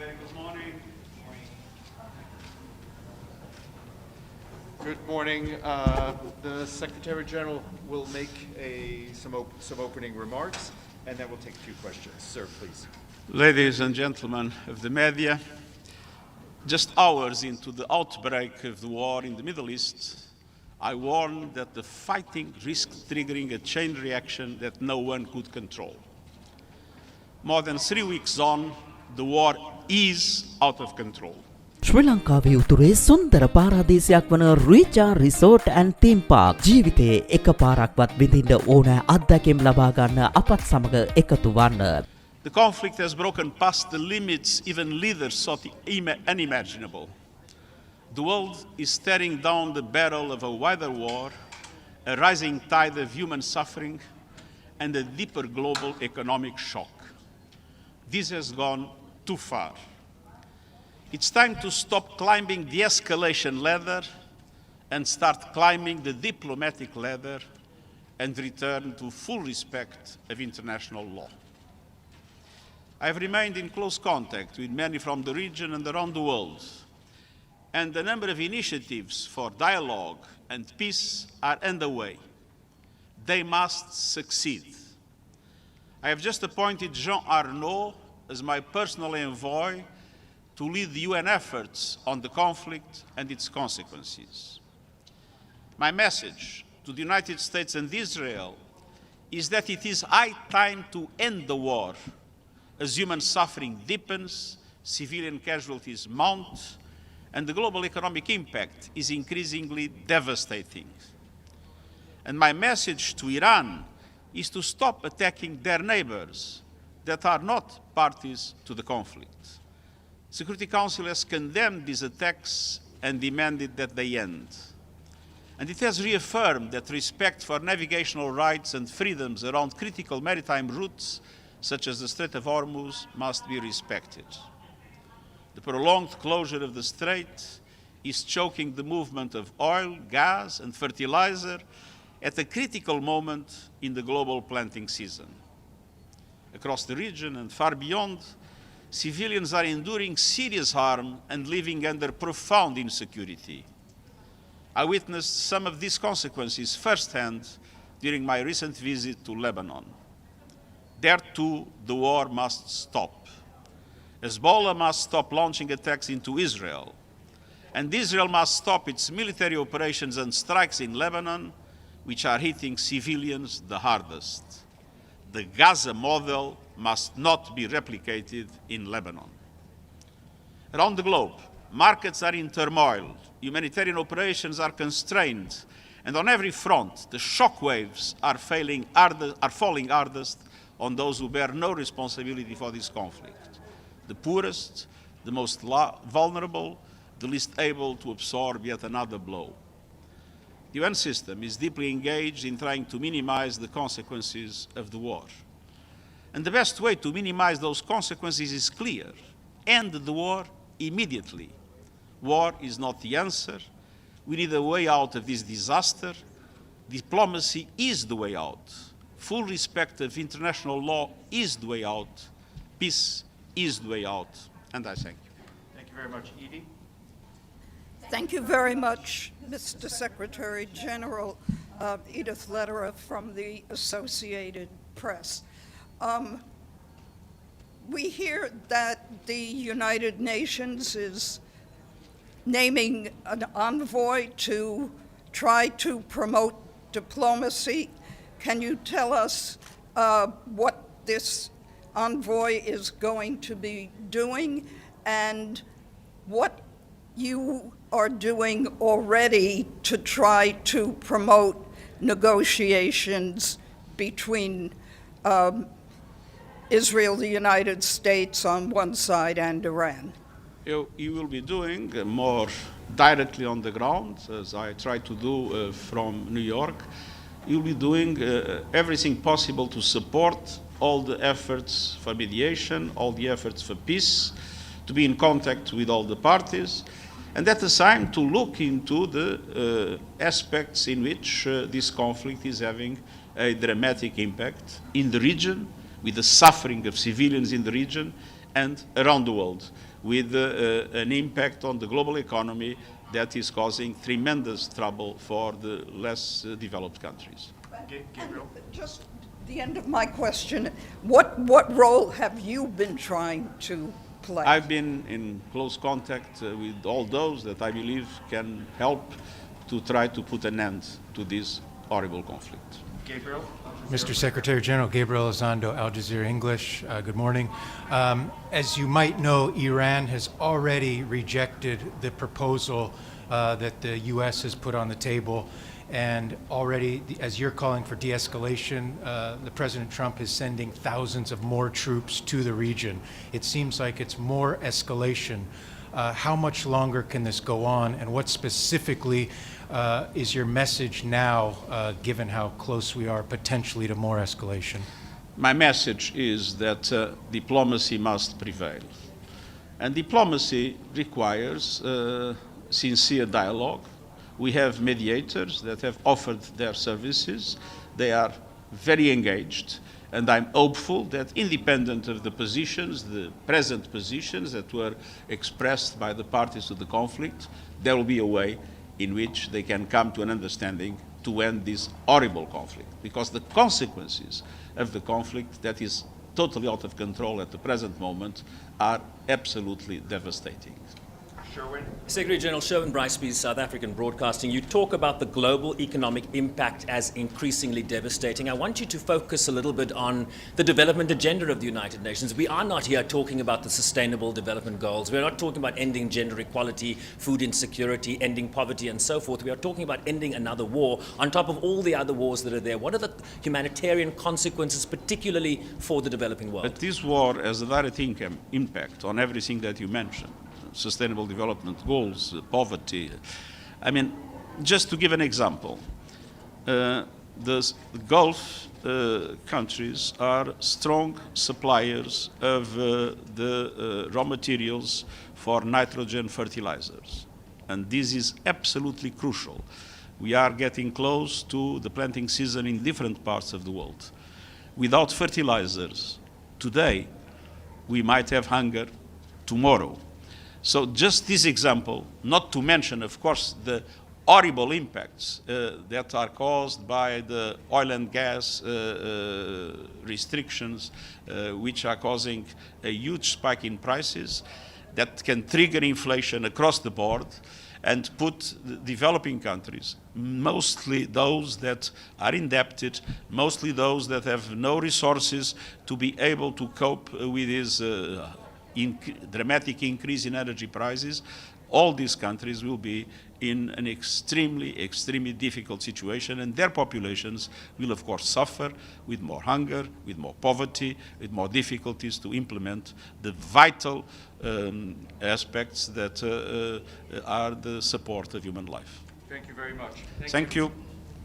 Very good morning. Good morning. The Secretary General will make some opening remarks, and then we'll take a few questions. Sir, please. Ladies and gentlemen of the media, just hours into the outbreak of the war in the Middle East, I warned that the fighting risked triggering a chain reaction that no one could control. More than 3 weeks on, the war is out of control. ශ්‍රී ලංකාවේ උතුරේ සුන්දර පාරාදීසයක් වන රීචා resort and theme park ජීවිතයේ එක පාරක්වත් විඳින්න ඕනෑ අත්දැකීම් ලබා ගන්න අපත් සමග එකතු වන්න. The conflict has broken past the limits even leaders thought unimaginable. The world is staring down the barrel of a wider war, a rising tide of human suffering, and a deeper global economic shock. This has gone too far. It's time to stop climbing the de-escalation ladder and start climbing the diplomatic ladder and return to full respect of international law. I have remained in close contact with many from the region and around the world, and a number of initiatives for dialogue and peace are underway. They must succeed. I have just appointed Jean Arnaud as my personal envoy to lead the UN efforts on the conflict and its consequences. My message to the United States and Israel is that it is high time to end the war as human suffering deepens, civilian casualties mount, and the global economic impact is increasingly devastating. And my message to Iran is to stop attacking their neighbors that are not parties to the conflict. Security Council has condemned these attacks and demanded that they end. And it has reaffirmed that respect for navigational rights and freedoms around critical maritime routes, such as the Strait of Hormuz, must be respected. The prolonged closure of the strait is choking the movement of oil, gas, and fertilizer at a critical moment in the global planting season. Across the region and far beyond, civilians are enduring serious harm and living under profound insecurity. I witnessed some of these consequences firsthand during my recent visit to Lebanon. There too, the war must stop. Hezbollah must stop launching attacks into Israel, and Israel must stop its military operations and strikes in Lebanon, which are hitting civilians the hardest. The Gaza model must not be replicated in Lebanon. Around the globe, markets are in turmoil, humanitarian operations are constrained, and on every front, the shockwaves are falling hardest on those who bear no responsibility for this conflict. The poorest, the most vulnerable, the least able to absorb yet another blow. The UN system is deeply engaged in trying to minimize the consequences of the war. And the best way to minimize those consequences is clear. End the war immediately. War is not the answer. We need a way out of this disaster. Diplomacy is the way out. Full respect of international law is the way out. Peace is the way out. And I thank you. Thank you very much. Edie? Thank you very much, Mr. Secretary General. Edith Lederer from the Associated Press. We hear that the United Nations is naming an envoy to try to promote diplomacy. Can you tell us what this envoy is going to be doing and what you are doing already to try to promote negotiations between Israel, the United States on one side, and Iran? You will be doing more directly on the ground, as I try to do from New York. You'll be doing everything possible to support all the efforts for mediation, all the efforts for peace, to be in contact with all the parties, and at the time to look into the aspects in which this conflict is having a dramatic impact in the region, with the suffering of civilians in the region, and around the world, with an impact on the global economy that is causing tremendous trouble for the less developed countries. Gabriel? Just the end of my question, what role have you been trying to play? I've been in close contact with all those that I believe can help to try to put an end to this horrible conflict. Gabriel? Mr. Secretary General, Gabriel Elizondo, Al Jazeera English. Good morning. As you might know, Iran has already rejected the proposal that the U.S. has put on the table. And already, as you're calling for de-escalation, the President Trump is sending thousands of more troops to the region. It seems like it's more escalation. How much longer can this go on, and what specifically is your message now, given how close we are potentially to more escalation? My message is that diplomacy must prevail. And diplomacy requires sincere dialogue. We have mediators that have offered their services. They are very engaged. And I'm hopeful that independent of the positions, the present positions that were expressed by the parties to the conflict, there will be a way in which they can come to an understanding to end this horrible conflict. Because the consequences of the conflict that is totally out of control at the present moment are absolutely devastating. Sherwin? Secretary General Sherwin Bryce-Pease, South African Broadcasting. You talk about the global economic impact as increasingly devastating. I want you to focus a little bit on the development agenda of the United Nations. We are not here talking about the Sustainable Development Goals. We're not talking about ending gender equality, food insecurity, ending poverty, and so forth. We are talking about ending another war on top of all the other wars that are there. What are the humanitarian consequences, particularly for the developing world? But this war has a direct impact on everything that you mentioned. Sustainable development goals, poverty. I mean, just to give an example, the Gulf countries are strong suppliers of the raw materials for nitrogen fertilizers. And this is absolutely crucial. We are getting close to the planting season in different parts of the world. Without fertilizers today, we might have hunger tomorrow. So just this example, not to mention, of course, the horrible impacts that are caused by the oil and gas restrictions, which are causing a huge spike in prices that can trigger inflation across the board and put the developing countries, mostly those that are indebted, mostly those that have no resources to be able to cope with this dramatic increase in energy prices, all these countries will be in an extremely difficult situation, and their populations will, of course, suffer with more hunger, with more poverty, with more difficulties to implement the vital aspects that are the support of human life. Thank you very much. Thank you.